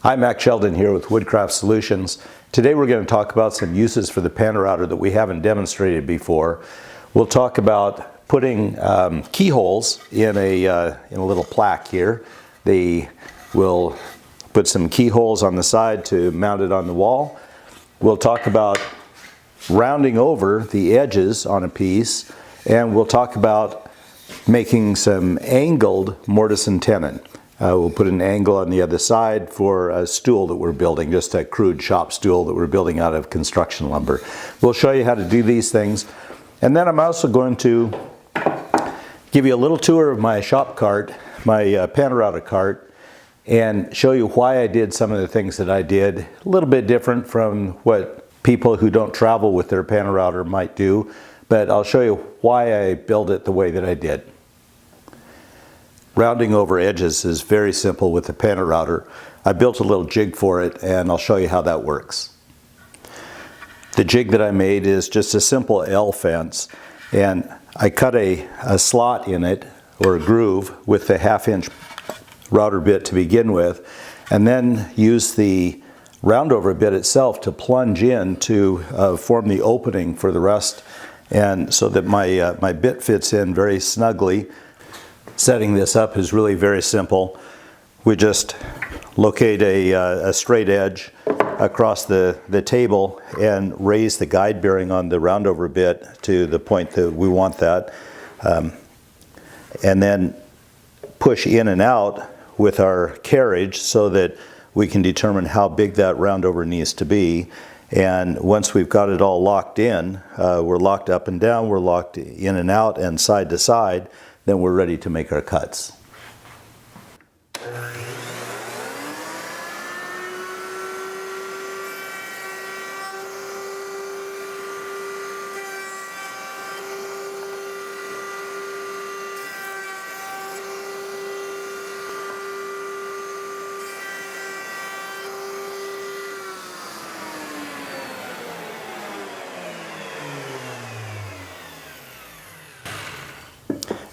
Hi, Mac Sheldon here with Woodcraft Solutions. Today we're going to talk about some uses for the PantoRouter that we haven't demonstrated before. We'll talk about putting keyholes in a little plaque here. They will put some keyholes on the side to mount it on the wall. We'll talk about rounding over the edges on a piece, and we'll talk about making some angled mortise and tenon. We'll put an angle on the other side for a stool that we're building, just a crude shop stool that we're building out of construction lumber. We'll show you how to do these things. And then I'm also going to give you a little tour of my shop cart, my PantoRouter cart, and show you why I did some of the things that I did. A little bit different from what people who don't travel with their PantoRouter might do, but I'll show you why I built it the way that I did. Rounding over edges is very simple with the PantoRouter. I built a little jig for it, and I'll show you how that works. The jig that I made is just a simple L fence, and I cut a slot in it, or a groove, with the 1/2-inch router bit to begin with, and then use the roundover bit itself to plunge in to form the opening for the rest, and so that my bit fits in very snugly. Setting this up is really very simple. We just locate a straight edge across the table and raise the guide bearing on the roundover bit to the point that we want that, and then push in and out with our carriage so that we can determine how big that roundover needs to be. And once we've got it all locked in, we're locked up and down, we're locked in and out and side to side, then we're ready to make our cuts.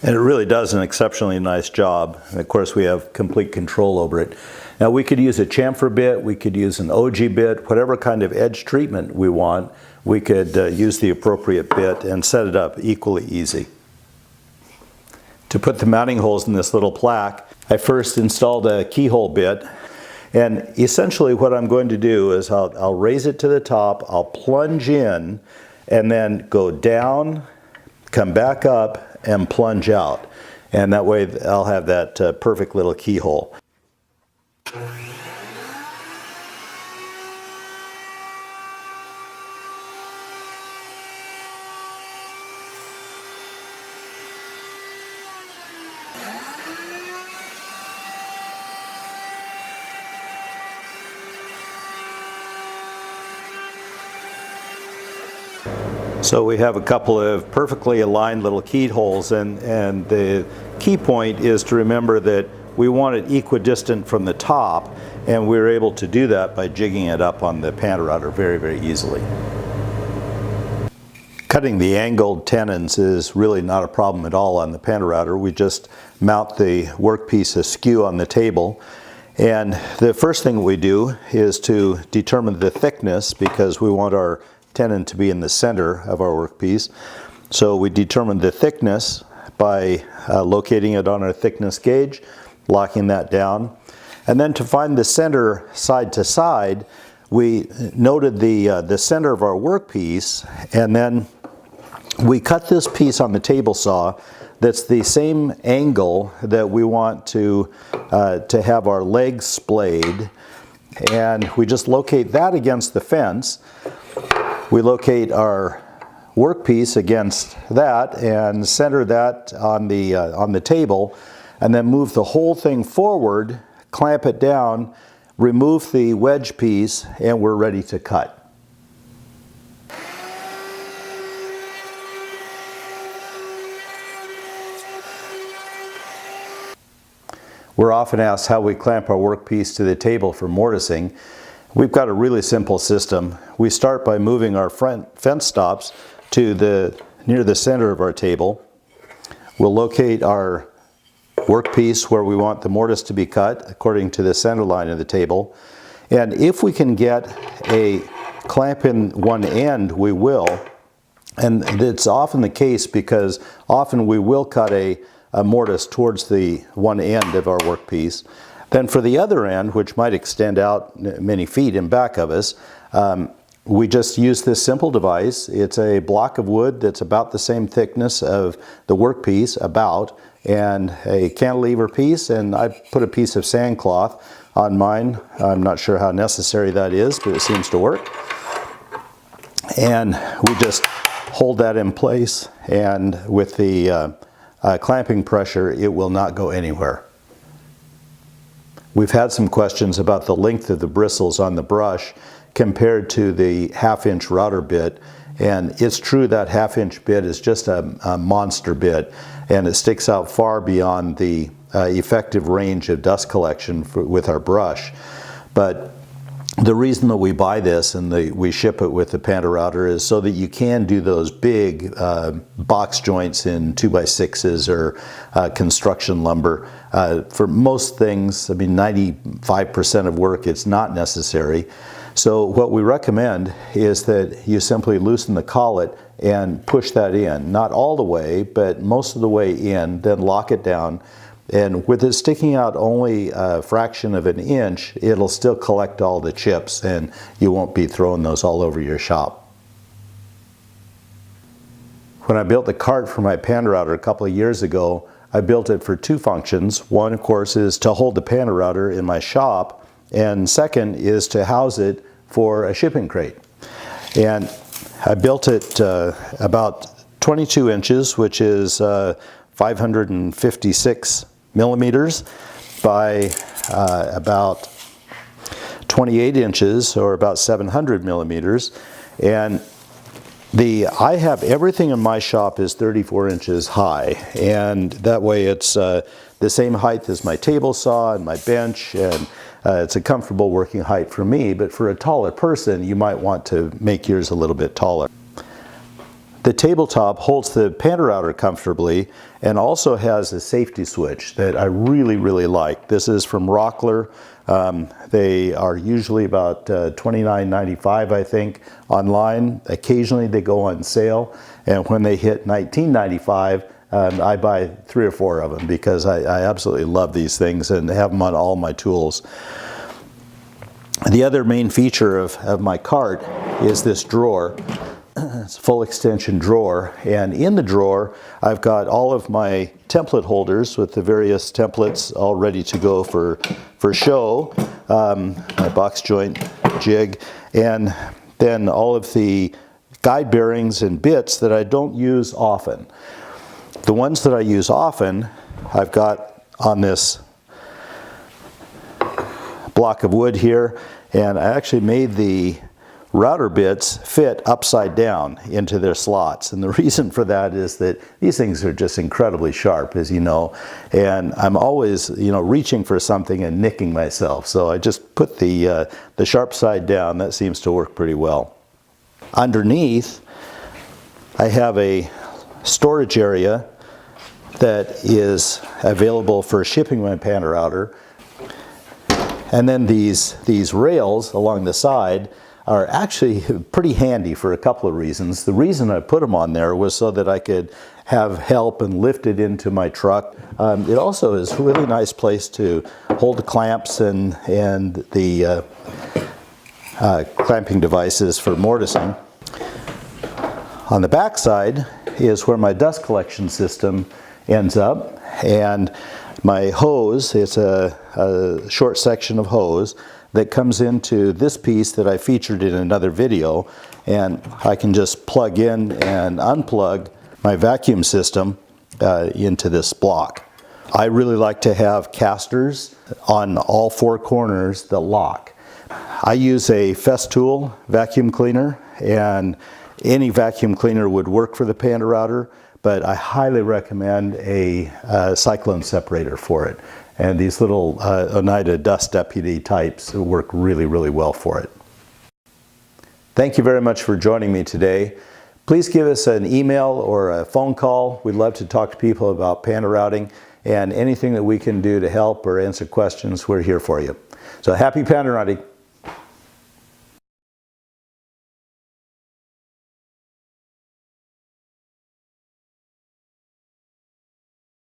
And it really does an exceptionally nice job. And of course, we have complete control over it. Now, we could use a chamfer bit, we could use an OG bit, whatever kind of edge treatment we want, we could use the appropriate bit and set it up equally easy. To put the mounting holes in this little plaque, I first installed a keyhole bit. And essentially what I'm going to do is I'll raise it to the top, I'll plunge in, and then go down, come back up, and plunge out, and that way I'll have that perfect little keyhole. So we have a couple of perfectly aligned little keyholes, and the key point is to remember that we want it equidistant from the top, and we were able to do that by jigging it up on the PantoRouter very, very easily. Cutting the angled tenons is really not a problem at all on the PantoRouter. We just mount the workpiece askew on the table, and the first thing we do is to determine the thickness, because we want our tenon to be in the center of our workpiece. So we determine the thickness by locating it on our thickness gauge, locking that down. And then to find the center side to side, we noted the center of our workpiece, and then we cut this piece on the table saw that's the same angle that we want to have our legs splayed, and we just locate that against the fence. We locate our workpiece against that and center that on the table, and then move the whole thing forward, clamp it down, remove the wedge piece, and we're ready to cut. We're often asked how we clamp our workpiece to the table for mortising. We've got a really simple system. We start by moving our front fence stops to near the center of our table. We'll locate our workpiece where we want the mortise to be cut according to the center line of the table. And if we can get a clamp in one end, we will. And it's often the case because often we will cut a mortise towards the one end of our workpiece. Then for the other end, which might extend out many feet in back of us, we just use this simple device. It's a block of wood that's about the same thickness of the workpiece, and a cantilever piece, and I put a piece of sandcloth on mine. I'm not sure how necessary that is, but it seems to work. And we just hold that in place, and with the clamping pressure, it will not go anywhere. We've had some questions about the length of the bristles on the brush compared to the 1/2-inch router bit, and it's true that 1/2-inch bit is just a monster bit, and it sticks out far beyond the effective range of dust collection with our brush. But the reason that we buy this and we ship it with the PantoRouter is so that you can do those big box joints in 2x6s or construction lumber. For most things, I mean 95% of work, it's not necessary. So what we recommend is that you simply loosen the collet and push that in. Not all the way, but most of the way in, then lock it down. And with it sticking out only a fraction of an inch, it'll still collect all the chips and you won't be throwing those all over your shop. When I built the cart for my PantoRouter a couple of years ago, I built it for two functions. One, of course, is to hold the PantoRouter in my shop, and second is to house it for a shipping crate. And I built it about 22 inches, which is 556 millimeters by about 28 inches, or about 700 millimeters. And I have everything in my shop is 34 inches high, and that way it's the same height as my table saw and my bench, and it's a comfortable working height for me. But for a taller person, you might want to make yours a little bit taller. The tabletop holds the PantoRouter comfortably and also has a safety switch that I really like. This is from Rockler. They are usually about $29.95, I think, online. Occasionally they go on sale, and when they hit $19.95, I buy 3 or 4 of them because I absolutely love these things and have them on all my tools. The other main feature of my cart is this drawer. It's a full extension drawer, and in the drawer I've got all of my template holders with the various templates all ready to go for show, my box joint jig, and then all of the guide bearings and bits that I don't use often. The ones that I use often I've got on this block of wood here, and I actually made the router bits fit upside down into their slots, and the reason for that is that these things are just incredibly sharp, as you know, and I'm always, reaching for something and nicking myself, so I just put the sharp side down. That seems to work pretty well. Underneath I have a storage area that is available for shipping my PantoRouter, and then these rails along the side are actually pretty handy for a couple of reasons. The reason I put them on there was so that I could have help and lift it into my truck. It also is a really nice place to hold the clamps and the clamping devices for mortising. On the back side is where my dust collection system ends up, and my hose, it's a short section of hose that comes into this piece that I featured in another video, and I can just plug in and unplug my vacuum system into this block. I really like to have casters on all 4 corners that lock. I use a Festool vacuum cleaner, and any vacuum cleaner would work for the PantoRouter, but I highly recommend a cyclone separator for it. And these little Oneida Dust Deputy types work really well for it. Thank you very much for joining me today. Please give us an email or a phone call. We'd love to talk to people about PantoRouting. and anything that we can do to help or answer questions, we're here for you. So happy pattern routing.